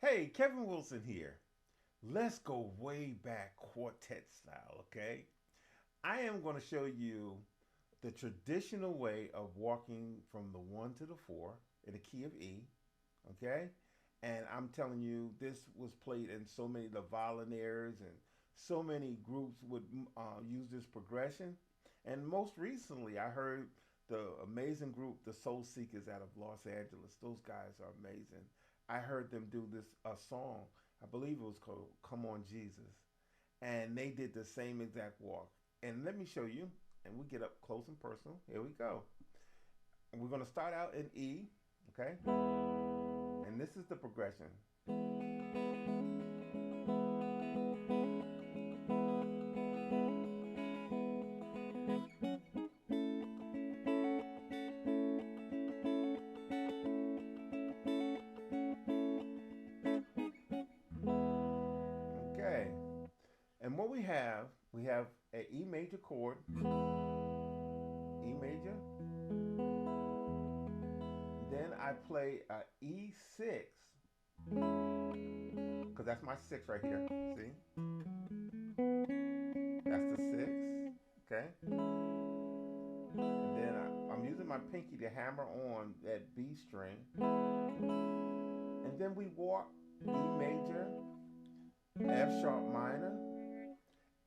Hey, Kevin Wilson here. Let's go way back quartet style, okay? I am going to show you the traditional way of walking from the 1 to the 4 in the key of E, okay? And I'm telling you, this was played in so many, the Violinaires and so many groups would use this progression. And most recently, I heard the amazing group, the Soul Seekers out of Los Angeles. Those guys are amazing. I heard them do this a song. I believe it was called "Come On Jesus," and they did the same exact walk. And let me show you. And we get up close and personal. Here we go. And we're gonna start out in E, okay? And this is the progression. Okay. And what we have a E major chord, E major. Then I play a E6, because that's my six right here. See? That's the six. Okay? And then I'm using my pinky to hammer on that B string. And then we walk E major, F sharp minor,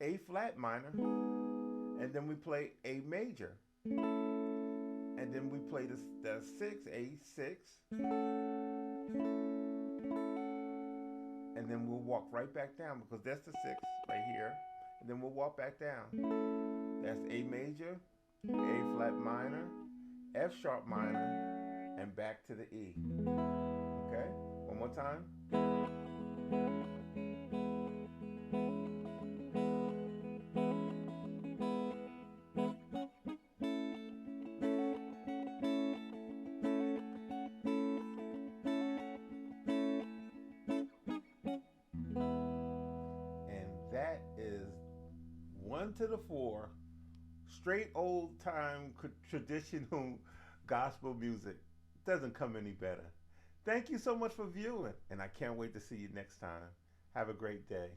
A flat minor, and then we play A major. And then we play the six, A6, and then we'll walk right back down because that's the six right here. And then we'll walk back down. That's A major, A flat minor, F sharp minor, and back to the E. Okay? One more time. And that is 1 to the 4, straight old time traditional gospel music. Doesn't come any better. Thank you so much for viewing, and I can't wait to see you next time. Have a great day.